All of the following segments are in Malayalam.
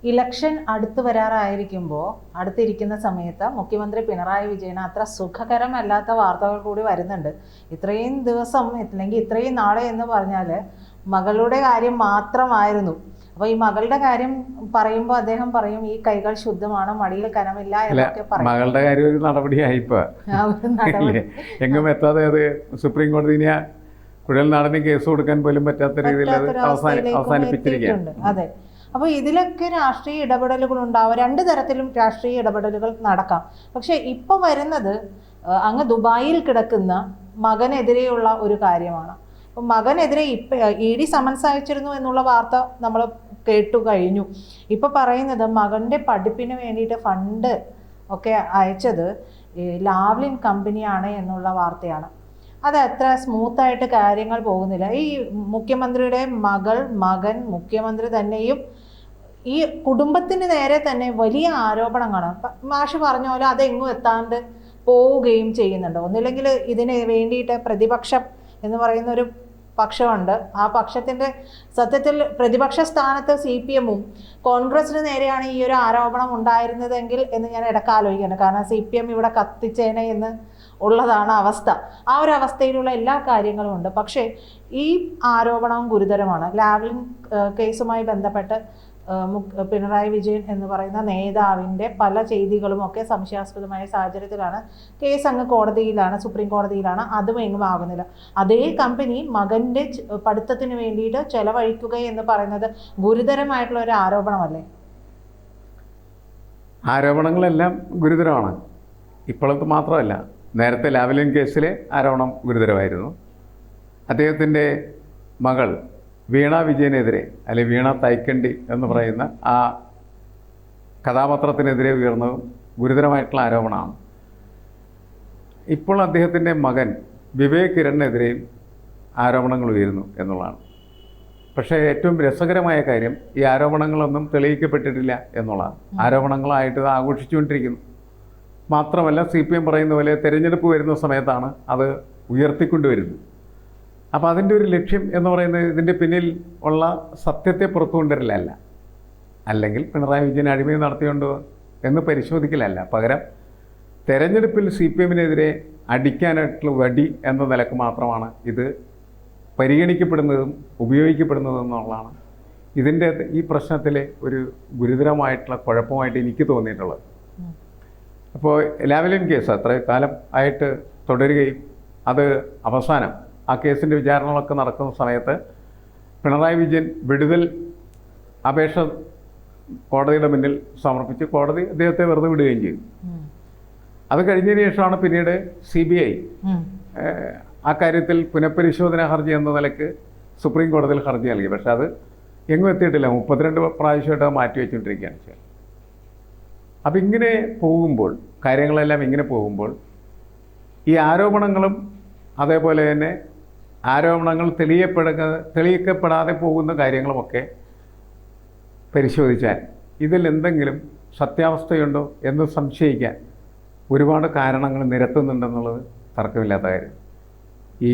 ഇലക്ഷൻ അടുത്ത് വരാറായിരിക്കുമ്പോൾ അടുത്തിരിക്കുന്ന സമയത്ത് മുഖ്യമന്ത്രി പിണറായി വിജയന് അത്ര സുഖകരമല്ലാത്ത വാർത്തകൾ കൂടി വരുന്നുണ്ട്. ഇത്രയും ദിവസം അല്ലെങ്കിൽ ഇത്രയും നാളെ എന്ന് പറഞ്ഞാൽ മകളുടെ കാര്യം മാത്രമായിരുന്നു. അപ്പോൾ ഈ മകളുടെ കാര്യം പറയുമ്പോൾ അദ്ദേഹം പറയും ഈ കൈകൾ ശുദ്ധമാണ്, മടിയിൽ കനമില്ല എന്നൊക്കെ പറയും. മകളുടെ കാര്യം ഒരു നടപടിയായിപ്പോ എങ്ങും എത്താതെ അത് സുപ്രീം കോടതിനെ കുഴൽനാടന് കേസ് കൊടുക്കാൻ പോലും പറ്റാത്ത രീതിയിൽ അവസാനിപ്പിച്ചിരിക്കുകയാണ്. അതെ. അപ്പോൾ ഇതിലൊക്കെ രാഷ്ട്രീയ ഇടപെടലുകൾ ഉണ്ടാവും, രണ്ട് തരത്തിലും രാഷ്ട്രീയ ഇടപെടലുകൾ നടക്കാം. പക്ഷെ ഇപ്പൊ വരുന്നത് അങ്ങ് ദുബായിൽ കിടക്കുന്ന മകനെതിരെയുള്ള ഒരു കാര്യമാണ്. അപ്പം മകനെതിരെ ED സമൻസ് അയച്ചിരുന്നു എന്നുള്ള വാർത്ത നമ്മൾ കേട്ടു കഴിഞ്ഞു. ഇപ്പൊ പറയുന്നത് മകന്റെ പഠിപ്പിന് വേണ്ടിയിട്ട് ഫണ്ട് ഒക്കെ അയച്ചത് ലാവ്ലിൻ കമ്പനിയാണ് എന്നുള്ള വാർത്തയാണ്. അത് അത്ര സ്മൂത്തായിട്ട് കാര്യങ്ങൾ പോകുന്നില്ല. ഈ മുഖ്യമന്ത്രിയുടെ മകൻ മുഖ്യമന്ത്രി തന്നെയും ഈ കുടുംബത്തിന് നേരെ തന്നെ വലിയ ആരോപണങ്ങളാണ്. മാഷ് പറഞ്ഞ പോലെ അതെങ്ങും എത്താണ്ട് പോവുകയും ചെയ്യുന്നുണ്ട്. ഒന്നില്ലെങ്കിൽ ഇതിന് വേണ്ടിയിട്ട് പ്രതിപക്ഷം എന്ന് പറയുന്ന ഒരു പക്ഷമുണ്ട്. ആ പക്ഷത്തിൻ്റെ സത്യത്തിൽ പ്രതിപക്ഷ സ്ഥാനത്ത് CPM-ഉം കോൺഗ്രസിന് നേരെയാണ് ഈ ഒരു ആരോപണം ഉണ്ടായിരുന്നതെങ്കിൽ എന്ന് ഞാൻ ഇടയ്ക്ക് ആലോചിക്കുന്നുണ്ട്. കാരണം CPM ഇവിടെ കത്തിച്ചേനെ എന്ന് ഉള്ളതാണ് അവസ്ഥ. ആ ഒരു അവസ്ഥയിലുള്ള എല്ലാ കാര്യങ്ങളും ഉണ്ട്. പക്ഷേ ഈ ആരോപണവും ഗുരുതരമാണ്. ലാവ്ലിൻ കേസുമായി ബന്ധപ്പെട്ട് പിണറായി വിജയൻ എന്ന് പറയുന്ന നേതാവിൻ്റെ പല ചെയ്തികളും ഒക്കെ സംശയാസ്പദമായ സാഹചര്യത്തിലാണ് കേസ് അങ്ങ് കോടതിയിലാണ്, സുപ്രീം കോടതിയിലാണ്. അതും എങ്ങും ആകുന്നില്ല. അതേ കമ്പനി മകൻ്റെ പഠിത്തത്തിന് വേണ്ടിയിട്ട് ചെലവഴിക്കുക എന്ന് പറയുന്നത് ഗുരുതരമായിട്ടുള്ള ഒരു ആരോപണമല്ലേ? ആരോപണങ്ങളെല്ലാം ഗുരുതരമാണ്. ഇപ്പോഴത്തെ മാത്രമല്ല, നേരത്തെ ലാവ്ലിൻ കേസിലെ ആരോപണം ഗുരുതരമായിരുന്നു. അദ്ദേഹത്തിൻ്റെ മകൾ വീണ വിജയനെതിരെ, അല്ലെങ്കിൽ വീണ തൈക്കണ്ടി എന്ന് പറയുന്ന ആ കഥാപാത്രത്തിനെതിരെ ഉയർന്നതും ഗുരുതരമായിട്ടുള്ള ആരോപണമാണ്. ഇപ്പോൾ അദ്ദേഹത്തിൻ്റെ മകൻ വിവേക് കിരണിനെതിരെയും ആരോപണങ്ങൾ ഉയരുന്നു എന്നുള്ളതാണ്. പക്ഷേ ഏറ്റവും രസകരമായ കാര്യം ഈ ആരോപണങ്ങളൊന്നും തെളിയിക്കപ്പെട്ടിട്ടില്ല എന്നുള്ളതാണ്. ആരോപണങ്ങളായിട്ട് ആഘോഷിച്ചുകൊണ്ടിരിക്കുന്നു. മാത്രമല്ല CPM പറയുന്ന പോലെ തിരഞ്ഞെടുപ്പ് വരുന്ന സമയത്താണ് അത് ഉയർത്തിക്കൊണ്ടുവരുന്നത്. അപ്പോൾ അതിൻ്റെ ഒരു ലക്ഷ്യം എന്ന് പറയുന്നത് ഇതിൻ്റെ പിന്നിൽ ഉള്ള സത്യത്തെ പുറത്തു കൊണ്ടുവരലല്ല, അല്ലെങ്കിൽ പിണറായി വിജയൻ അഴിമതി നടത്തിയുണ്ടോ എന്ന് പരിശോധിക്കലല്ല. പകരം തെരഞ്ഞെടുപ്പിൽ CPM-നെതിരെ അടിക്കാനായിട്ടുള്ള വടി എന്ന നിലക്ക് മാത്രമാണ് ഇത് പരിഗണിക്കപ്പെടുന്നതും ഉപയോഗിക്കപ്പെടുന്നതും എന്നുള്ളതാണ് ഈ പ്രശ്നത്തിലെ ഒരു ഗുരുതരമായിട്ടുള്ള കുഴപ്പമായിട്ട് എനിക്ക് തോന്നിയിട്ടുള്ളത്. അപ്പോൾ ലാവ്ലിൻ കേസ് അത്ര കാലം ആയിട്ട് തുടരുകയും അത് അവസാനം ആ കേസിൻ്റെ വിചാരണകളൊക്കെ നടക്കുന്ന സമയത്ത് പിണറായി വിജയൻ വിടുതൽ അപേക്ഷ കോടതിയുടെ മുന്നിൽ സമർപ്പിച്ച് കോടതി അദ്ദേഹത്തെ വെറുതെ വിടുകയും ചെയ്തു. അത് കഴിഞ്ഞതിന് ശേഷമാണ് പിന്നീട് CBI ആ കാര്യത്തിൽ പുനഃപരിശോധനാ ഹർജി എന്ന നിലയ്ക്ക് സുപ്രീം കോടതിയിൽ ഹർജി നൽകി. പക്ഷെ അത് എങ്ങും എത്തിയിട്ടില്ല. 32 പ്രാവശ്യമായിട്ട് അത് മാറ്റിവെച്ചുകൊണ്ടിരിക്കുകയാണ് ചെയ്യുന്നത്. അപ്പം ഇങ്ങനെ പോകുമ്പോൾ, കാര്യങ്ങളെല്ലാം ഇങ്ങനെ പോകുമ്പോൾ, ഈ ആരോപണങ്ങളും അതേപോലെ തന്നെ ആരോപണങ്ങൾ തെളിയിക്കപ്പെടാതെ പോകുന്ന കാര്യങ്ങളുമൊക്കെ പരിശോധിച്ചാൽ ഇതിൽ എന്തെങ്കിലും സത്യാവസ്ഥയുണ്ടോ എന്ന് സംശയിക്കാൻ ഒരുപാട് കാരണങ്ങൾ നിരത്തുന്നുണ്ടെന്നുള്ളത് തർക്കമില്ലാത്ത കാര്യം. ഈ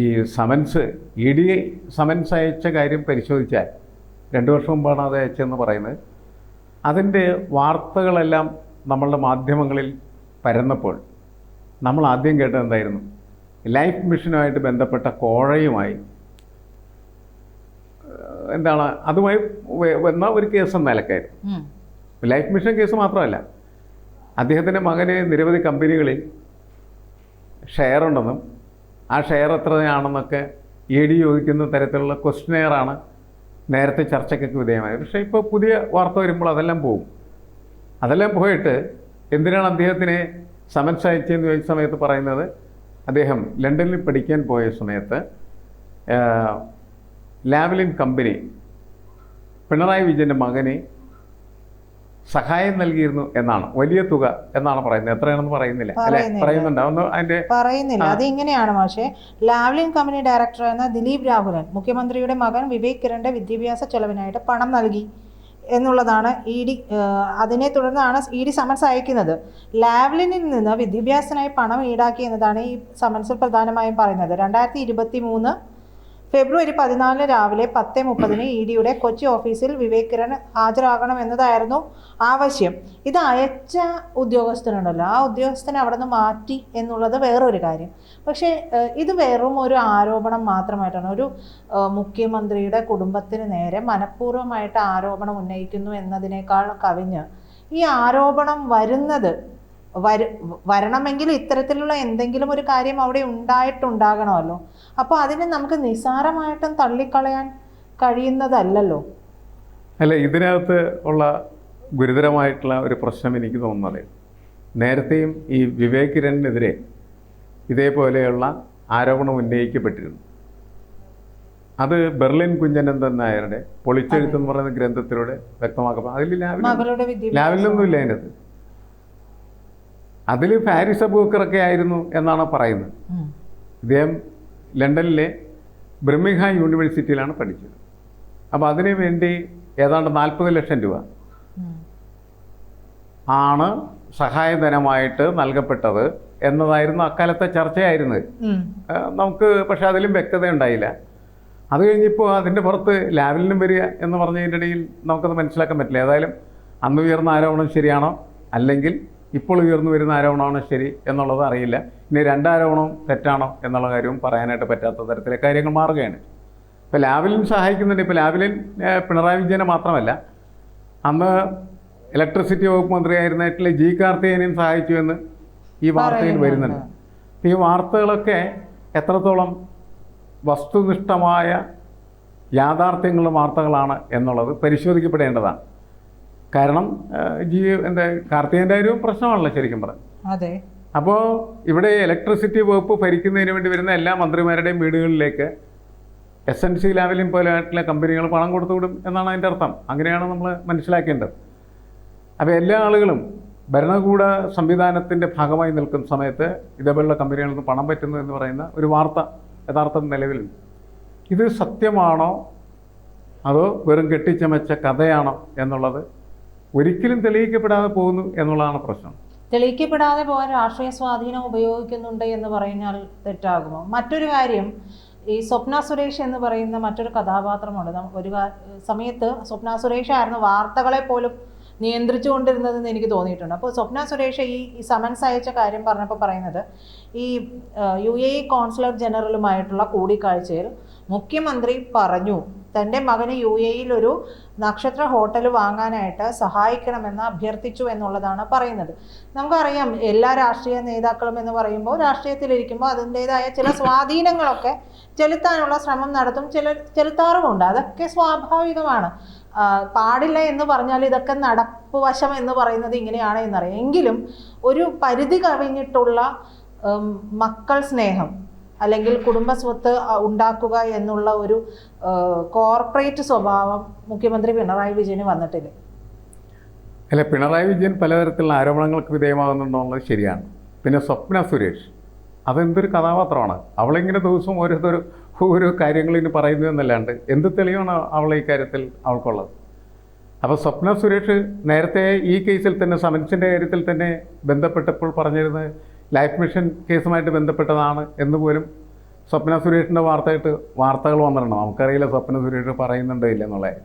ED സമൻസ് അയച്ച കാര്യം പരിശോധിച്ചാൽ 2 വർഷം മുമ്പാണ് അത് അയച്ചതെന്ന് പറയുന്നത്. അതിൻ്റെ വാർത്തകളെല്ലാം നമ്മളുടെ മാധ്യമങ്ങളിൽ പരന്നപ്പോൾ നമ്മൾ ആദ്യം കേട്ടത് എന്തായിരുന്നു? ലൈഫ് മിഷനുമായിട്ട് ബന്ധപ്പെട്ട കോഴയുമായി അതുമായി വന്ന ഒരു കേസ് എന്ന നിലക്കായിരുന്നു. ലൈഫ് മിഷൻ കേസ് മാത്രമല്ല, അദ്ദേഹത്തിൻ്റെ മകന് നിരവധി കമ്പനികളിൽ ഷെയർ ഉണ്ടെന്നും ആ ഷെയർ എത്രയാണെന്നൊക്കെ ED ചോദിക്കുന്ന തരത്തിലുള്ള ക്വസ്റ്റ്യനെയറാണ് നേരത്തെ ചർച്ചയ്ക്കൊക്കെ വിധേയമായത്. പക്ഷേ ഇപ്പോൾ പുതിയ വാർത്ത വരുമ്പോൾ അതെല്ലാം പോകും. അതെല്ലാം പോയിട്ട് എന്തിനാണ് അദ്ദേഹത്തിനെ സമൻസ് അയച്ചതെന്ന് ചോദിച്ച സമയത്ത് പറയുന്നത്, അദ്ദേഹം ലണ്ടനിൽ പഠിക്കാൻ പോയ സമയത്ത് ലാവ്ലിൻ കമ്പനി പിണറായി വിജയൻ്റെ മകന് സഹായം നൽകിയിരുന്നു എന്നാണ്. വലിയ തുക എന്നാണ് പറയുന്നത്. എത്രയാണെന്ന് പറയുന്നില്ല, പറയുന്നില്ല. അത് ഇങ്ങനെയാണ് മാഷെ. ലാവ്ലിൻ കമ്പനി ഡയറക്ടറായിരുന്ന ദിലീപ് രാഹുലൻ മുഖ്യമന്ത്രിയുടെ മകൻ വിവേക് കിരണിന്റെ വിദ്യാഭ്യാസ ചെലവിനായിട്ട് പണം നൽകി എന്നുള്ളതാണ് അതിനെ തുടർന്നാണ് ED സമൻസ് അയക്കുന്നത്. ലാവ്ലിനിൽ നിന്ന് വിദ്യാഭ്യാസത്തിനായി പണം ഈടാക്കി എന്നതാണ് ഈ സമൻസിൽ പ്രധാനമായും പറയുന്നത്. 2023 ഫെബ്രുവരി 14 രാവിലെ 10:30 EDയുടെ കൊച്ചി ഓഫീസിൽ വിവേക് കിരൺ ഹാജരാകണമെന്നതായിരുന്നു ആവശ്യം. ഇത് അയച്ച ഉദ്യോഗസ്ഥനുണ്ടല്ലോ, ആ ഉദ്യോഗസ്ഥനെ അവിടെ നിന്ന് മാറ്റി എന്നുള്ളത് വേറൊരു കാര്യം. പക്ഷേ ഇത് വെറും ഒരു ആരോപണം മാത്രമായിട്ടാണ്. ഒരു മുഖ്യമന്ത്രിയുടെ കുടുംബത്തിന് നേരെ മനഃപൂർവ്വമായിട്ട് ആരോപണം ഉന്നയിക്കുന്നു എന്നതിനേക്കാൾ കവിഞ്ഞ് ഈ ആരോപണം വരണമെങ്കിൽ ഇത്തരത്തിലുള്ള എന്തെങ്കിലും ഒരു കാര്യം അവിടെ ഉണ്ടായിട്ടുണ്ടാകണമല്ലോ. അപ്പോൾ അതിനെ നമുക്ക് നിസ്സാരമായിട്ടും തള്ളിക്കളയാൻ കഴിയുന്നതല്ലല്ലോ. അല്ല, ഇതിനകത്ത് ഉള്ള ഗുരുതരമായിട്ടുള്ള ഒരു പ്രശ്നം എനിക്ക് തോന്നുന്നത്, നേരത്തെയും ഈ വിവേക് കിരണിനെതിരെ ഇതേപോലെയുള്ള ആരോപണം ഉന്നയിക്കപ്പെട്ടിരുന്നു. അത് ബെർലിൻ കുഞ്ഞനന്ദൻ നായരുടെ പൊളിച്ചെഴുത്ത് എന്ന് പറയുന്ന ഗ്രന്ഥത്തിലൂടെ വ്യക്തമാക്കപ്പെട്ടു. അതിൽ ലാവിലൊന്നുമില്ല അതിനകത്ത്. അതിൽ ഫാരിസ് അബൂബക്കറൊക്കെ ആയിരുന്നു എന്നാണ് പറയുന്നത്. ഇദ്ദേഹം ലണ്ടനിലെ ബ്രിമിംഗ്ഹാം യൂണിവേഴ്സിറ്റിയിലാണ് പഠിച്ചത്. അപ്പോൾ അതിനു വേണ്ടി ഏതാണ്ട് 40 ലക്ഷം രൂപ ആണ് സഹായധനമായിട്ട് നൽകപ്പെട്ടത് എന്നതായിരുന്നു അക്കാലത്തെ ചർച്ചയായിരുന്നത്. നമുക്ക് പക്ഷെ അതിലും വ്യക്തത ഉണ്ടായില്ല. അത് കഴിഞ്ഞപ്പോൾ അതിൻ്റെ പുറത്ത് ലാവലിനും വരിക എന്ന് പറഞ്ഞതിൻ്റെ ഇടയിൽ നമുക്കത് മനസ്സിലാക്കാൻ പറ്റില്ല. ഏതായാലും അന്ന് ഉയർന്ന ആരോപണം ശരിയാണോ അല്ലെങ്കിൽ ഇപ്പോൾ ഉയർന്നു വരുന്ന ആരോപണമാണ് ശരി എന്നുള്ളത് അറിയില്ല. ഇനി രണ്ടാരോപണവും തെറ്റാണോ എന്നുള്ള കാര്യവും പറയാനായിട്ട് പറ്റാത്ത തരത്തിലെ കാര്യങ്ങൾ മാറുകയാണ്. ഇപ്പോൾ ലാവലിൻ സഹായിക്കുന്നുണ്ട്. ഇപ്പോൾ ലാവലിൻ പിണറായി വിജയനെ മാത്രമല്ല, അന്ന് ഇലക്ട്രിസിറ്റി വകുപ്പ് മന്ത്രിയായിരുന്നിട്ടുള്ള ജി കാർത്തികേയനെയും സഹായിച്ചു എന്ന് ഈ വാർത്തയിൽ വരുന്നുണ്ട്. ഈ വാർത്തകളൊക്കെ എത്രത്തോളം വസ്തുനിഷ്ഠമായ യാഥാർത്ഥ്യങ്ങളുടെ വാർത്തകളാണ് എന്നുള്ളത് പരിശോധിക്കപ്പെടേണ്ടതാണ്. കാരണം കാർത്തികേയൻ്റെ കാര്യവും പ്രശ്നമാണല്ലോ ശരിക്കും പറഞ്ഞു. അതെ. അപ്പോൾ ഇവിടെ ഇലക്ട്രിസിറ്റി വകുപ്പ് ഭരിക്കുന്നതിന് വേണ്ടി വരുന്ന എല്ലാ മന്ത്രിമാരുടെയും വീടുകളിലേക്ക് SNC ലാവലിൻ പോലെയായിട്ടുള്ള കമ്പനികൾ പണം കൊടുത്തുവിടും എന്നാണ് അതിൻ്റെ അർത്ഥം. അങ്ങനെയാണ് നമ്മൾ മനസ്സിലാക്കേണ്ടത്. അപ്പോൾ എല്ലാ ആളുകളും ഭരണകൂട സംവിധാനത്തിൻ്റെ ഭാഗമായി നിൽക്കുന്ന സമയത്ത് ഇതേപോലുള്ള കമ്പനികളിൽ നിന്ന് പണം പറ്റുന്നു എന്ന് പറയുന്ന ഒരു വാർത്ത യഥാർത്ഥം നിലവിലുണ്ട്. ഇത് സത്യമാണോ അതോ വെറും കെട്ടിച്ചമച്ച കഥയാണോ എന്നുള്ളത് ഒരിക്കലും തെളിയിക്കപ്പെടാതെ പോകുന്നു എന്നുള്ളതാണ് പ്രശ്നം. തെളിയിക്കപ്പെടാതെ പോകാൻ രാഷ്ട്രീയ സ്വാധീനം ഉപയോഗിക്കുന്നുണ്ട് എന്ന് പറഞ്ഞാൽ തെറ്റാകുമോ? മറ്റൊരു കാര്യം, ഈ സ്വപ്ന സുരേഷ് എന്ന് പറയുന്ന മറ്റൊരു കഥാപാത്രമുണ്ട്. ഒരു സമയത്ത് സ്വപ്ന സുരേഷ് ആയിരുന്നു വാർത്തകളെ പോലും നിയന്ത്രിച്ചു കൊണ്ടിരുന്നതെന്ന് എനിക്ക് തോന്നിയിട്ടുണ്ട്. അപ്പോൾ സ്വപ്ന സുരേഷ് ഈ സമൻസ് അയച്ച കാര്യം പറഞ്ഞപ്പോൾ പറയുന്നത്, ഈ UAE കോൺസുലർ ജനറലുമായിട്ടുള്ള കൂടിക്കാഴ്ചയിൽ മുഖ്യമന്ത്രി പറഞ്ഞു തൻ്റെ മകന് UAEയിൽ ഒരു നക്ഷത്ര ഹോട്ടൽ വാങ്ങാനായിട്ട് സഹായിക്കണമെന്ന് അഭ്യർത്ഥിച്ചു എന്നുള്ളതാണ് പറയുന്നത്. നമുക്കറിയാം, എല്ലാ രാഷ്ട്രീയ നേതാക്കളും എന്ന് പറയുമ്പോൾ രാഷ്ട്രീയത്തിലിരിക്കുമ്പോൾ അതിൻ്റേതായ ചില സ്വാധീനങ്ങളൊക്കെ ചെലുത്താനുള്ള ശ്രമം നടത്തും, ചെലുത്താറുമുണ്ട്. അതൊക്കെ സ്വാഭാവികമാണ്. പാടില്ല എന്ന് പറഞ്ഞാൽ ഇതൊക്കെ നടപ്പ് വശം എന്ന് പറയുന്നത് ഇങ്ങനെയാണ് എന്നറിയാം. എങ്കിലും ഒരു പരിധി കവിഞ്ഞിട്ടുള്ള മക്കൾ സ്നേഹം അല്ലെങ്കിൽ കുടുംബ സ്വത്ത് ഉണ്ടാക്കുക എന്നുള്ള ഒരു കോർപ്പറേറ്റ് സ്വഭാവം മുഖ്യമന്ത്രി പിണറായി വിജയന് വന്നിട്ടില്ല. അല്ല, പിണറായി വിജയൻ പലതരത്തിലുള്ള ആരോപണങ്ങൾക്ക് വിധേയമാകുന്നുണ്ടെന്നുള്ളത് ശരിയാണ്. പിന്നെ സ്വപ്ന സുരേഷ് അതെന്തൊരു കഥാപാത്രമാണ്. അവളിങ്ങനെ ദിവസവും ഓരോ കാര്യങ്ങളിന് പറയുന്നു എന്നല്ലാണ്ട് എന്ത് തെളിവാണ് അവളെ ഇക്കാര്യത്തിൽ അവൾക്കുള്ളത്? അപ്പോൾ സ്വപ്ന സുരേഷ് നേരത്തെ ഈ കേസിൽ തന്നെ സമൻസിൻ്റെ കാര്യത്തിൽ തന്നെ ബന്ധപ്പെട്ടപ്പോൾ പറഞ്ഞിരുന്നത് ലൈഫ് മിഷൻ കേസുമായിട്ട് ബന്ധപ്പെട്ടതാണ് എന്ന് പോലും സ്വപ്ന സുരേഷിൻ്റെ വാർത്തകൾ വന്നിട്ടുണ്ട്. നമുക്കറിയില്ല സ്വപ്ന സുരേഷ് പറയുന്നുണ്ടോ ഇല്ല എന്നുള്ളത്.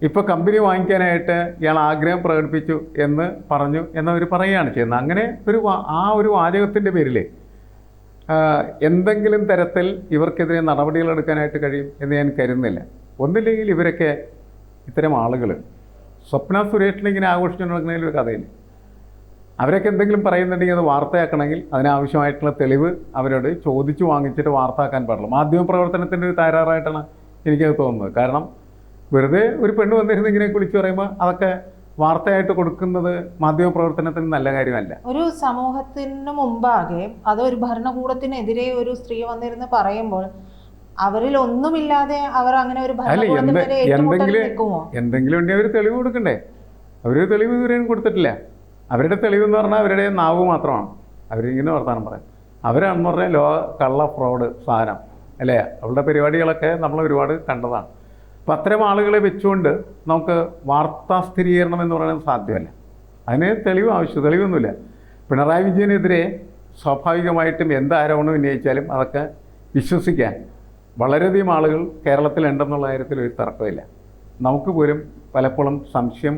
ഇപ്പോൾ കമ്പനി വാങ്ങിക്കാനായിട്ട് ഇയാൾ ആഗ്രഹം പ്രകടിപ്പിച്ചു എന്ന് പറഞ്ഞു എന്നവർ പറയുകയാണ് ചെയ്യുന്നത്. അങ്ങനെ ഒരു വാചകത്തിൻ്റെ പേരിൽ എന്തെങ്കിലും തരത്തിൽ ഇവർക്കെതിരെ നടപടികളെടുക്കാനായിട്ട് കഴിയും എന്ന് ഞാൻ കരുതുന്നില്ല. ഒന്നില്ലെങ്കിൽ ഇവരൊക്കെ ഇത്തരം ആളുകൾ സ്വപ്ന സുരേഷിനെ ആഘോഷിച്ചു നടക്കുന്നതിൽ ഒരു കഥയില്ല. അവരൊക്കെ എന്തെങ്കിലും പറയുന്നുണ്ടെങ്കിൽ അത് വാർത്തയാക്കണമെങ്കിൽ അതിനാവശ്യമായിട്ടുള്ള തെളിവ് അവരോട് ചോദിച്ചു വാങ്ങിച്ചിട്ട് വാർത്തയാക്കാൻ പാടുള്ളൂ. മാധ്യമപ്രവർത്തനത്തിൻ്റെ ഒരു തയ്യാറായിട്ടാണ് എനിക്കത് തോന്നുന്നത്. കാരണം വെറുതെ ഒരു പെണ്ണ് വന്നിരുന്ന് ഇങ്ങനെ കുളിച്ച് പറയുമ്പോൾ അതൊക്കെ വാർത്തയായിട്ട് കൊടുക്കുന്നത് മാധ്യമപ്രവർത്തനത്തിന് നല്ല കാര്യമല്ല. ഒരു സമൂഹത്തിന് മുമ്പാകെ അത് ഒരു ഭരണകൂടത്തിനെതിരെ ഒരു സ്ത്രീ വന്നിരുന്ന് പറയുമ്പോൾ അവരിൽ ഒന്നുമില്ലാതെ അവർ അങ്ങനെ ഒരു എന്തെങ്കിലും ഉണ്ടെങ്കിൽ അവർ തെളിവ് കൊടുക്കണ്ടേ? അവർ തെളിവ് ഇതുവരെയും കൊടുത്തിട്ടില്ല. അവരുടെ തെളിവെന്ന് പറഞ്ഞാൽ അവരുടെ നാവ് മാത്രമാണ്. അവരിങ്ങനെ വർത്താനം പറയാം. അവരാണെന്ന് പറഞ്ഞാൽ കള്ള ഫ്രോഡ് സാധനം അല്ലേ? അവരുടെ പരിപാടികളൊക്കെ നമ്മൾ ഒരുപാട് കണ്ടതാണ്. അപ്പോൾ അത്തരം ആളുകളെ വെച്ചുകൊണ്ട് നമുക്ക് വാർത്താ സ്ഥിരീകരണം എന്ന് പറയുന്നത് സാധ്യമല്ല. അതിന് തെളിവൊന്നുമില്ല. പിണറായി വിജയനെതിരെ സ്വാഭാവികമായിട്ടും എന്ത് ആരോപണം ഉന്നയിച്ചാലും അതൊക്കെ വിശ്വസിക്കാൻ വളരെയധികം ആളുകൾ കേരളത്തിലുണ്ടെന്നുള്ള കാര്യത്തിൽ ഒരു തർക്കമില്ല. നമുക്ക് പോലും പലപ്പോഴും സംശയം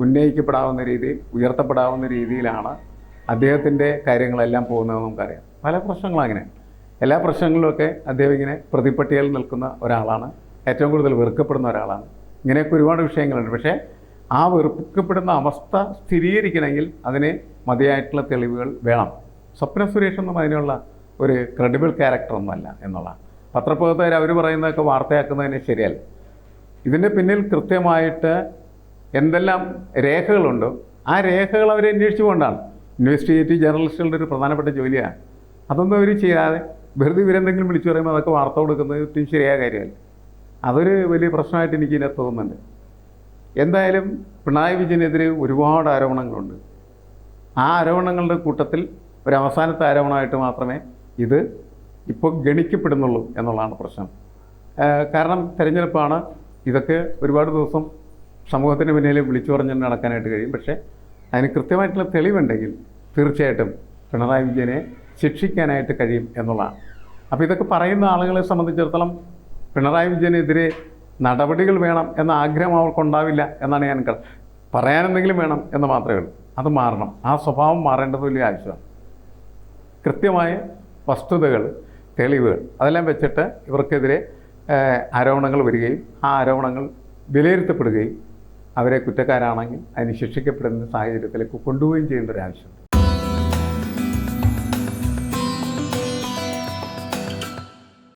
ഉന്നയിക്കപ്പെടാവുന്ന രീതിയിൽ, ഉയർത്തപ്പെടാവുന്ന രീതിയിലാണ് അദ്ദേഹത്തിൻ്റെ കാര്യങ്ങളെല്ലാം പോകുന്നതെന്ന് നമുക്കറിയാം. പല പ്രശ്നങ്ങളും അങ്ങനെ, എല്ലാ പ്രശ്നങ്ങളിലുമൊക്കെ അദ്ദേഹം ഇങ്ങനെ പ്രതിപ്പട്ടികയിൽ നിൽക്കുന്ന ഒരാളാണ്, ഏറ്റവും കൂടുതൽ വെറുക്കപ്പെടുന്ന ഒരാളാണ്. ഇങ്ങനെയൊക്കെ ഒരുപാട് വിഷയങ്ങളുണ്ട്. പക്ഷേ ആ വെറുക്കപ്പെടുന്ന അവസ്ഥ സ്ഥിരീകരിക്കണമെങ്കിൽ അതിന് മതിയായിട്ടുള്ള തെളിവുകൾ വേണം. സ്വപ്ന സുരേഷൊന്നും അതിനുള്ള ഒരു ക്രെഡിബിൾ ക്യാരക്ടറൊന്നുമല്ല എന്നുള്ളതാണ്. പത്രപ്രവർത്തകർ അവർ പറയുന്നതൊക്കെ വാർത്തയാക്കുന്നതിന് ശരിയല്ല. ഇതിൻ്റെ പിന്നിൽ കൃത്യമായിട്ട് എന്തെല്ലാം രേഖകളുണ്ടോ ആ രേഖകൾ അവർ അന്വേഷിച്ചു കൊണ്ടാണ്. ഇൻവെസ്റ്റിഗേറ്റീവ് ജേർണലിസ്റ്റുകളുടെ ഒരു പ്രധാനപ്പെട്ട ജോലിയാണ്. അതൊന്നും അവർ ചെയ്യാതെ വെറുതെ ഇവരെന്തെങ്കിലും വിളിച്ചു പറയുമ്പോൾ അതൊക്കെ വാർത്ത കൊടുക്കുന്നത് ഒട്ടും ശരിയായ കാര്യമല്ല. അതൊരു വലിയ പ്രശ്നമായിട്ട് എനിക്ക് ഇതിനകത്ത് തോന്നുന്നുണ്ട്. എന്തായാലും പിണറായി വിജയനെതിരെ ഒരുപാട് ആരോപണങ്ങളുണ്ട്. ആ ആരോപണങ്ങളുടെ കൂട്ടത്തിൽ ഒരു അവസാനത്തെ ആരോപണമായിട്ട് മാത്രമേ ഇത് ഇപ്പോൾ ഗണിക്കപ്പെടുന്നുള്ളൂ എന്നുള്ളതാണ് പ്രശ്നം. കാരണം തെരഞ്ഞെടുപ്പാണ്, ഇതൊക്കെ ഒരുപാട് ദിവസം സമൂഹത്തിന് മുന്നിൽ വിളിച്ചു പറഞ്ഞ് നടക്കാനായിട്ട് കഴിയും. പക്ഷേ അതിന് കൃത്യമായിട്ടുള്ള തെളിവുണ്ടെങ്കിൽ തീർച്ചയായിട്ടും പിണറായി വിജയനെ ശിക്ഷിക്കാനായിട്ട് കഴിയും എന്നുള്ളതാണ്. അപ്പോൾ ഇതൊക്കെ പറയുന്ന ആളുകളെ സംബന്ധിച്ചിടത്തോളം പിണറായി വിജയനെതിരെ നടപടികൾ വേണം എന്ന ആഗ്രഹം അവർക്കുണ്ടാവില്ല എന്നാണ് ഞാൻ പറയാനെന്തെങ്കിലും വേണം എന്ന് മാത്രമേ ഉള്ളൂ. അത് മാറണം. ആ സ്വഭാവം മാറേണ്ടത് വലിയ ആവശ്യമാണ്. കൃത്യമായ വസ്തുതകൾ, തെളിവുകൾ അതെല്ലാം വെച്ചിട്ട് ഇവർക്കെതിരെ ആരോപണങ്ങൾ വരികയും ആ ആരോപണങ്ങൾ വിലയിരുത്തപ്പെടുകയും അവരെ കുറ്റക്കാരാണെങ്കിൽ അതിന് ശിക്ഷിക്കപ്പെടുന്ന സാഹചര്യത്തിലേക്ക് കൊണ്ടുപോവുകയും ചെയ്യേണ്ട ഒരു ആവശ്യമുണ്ട്.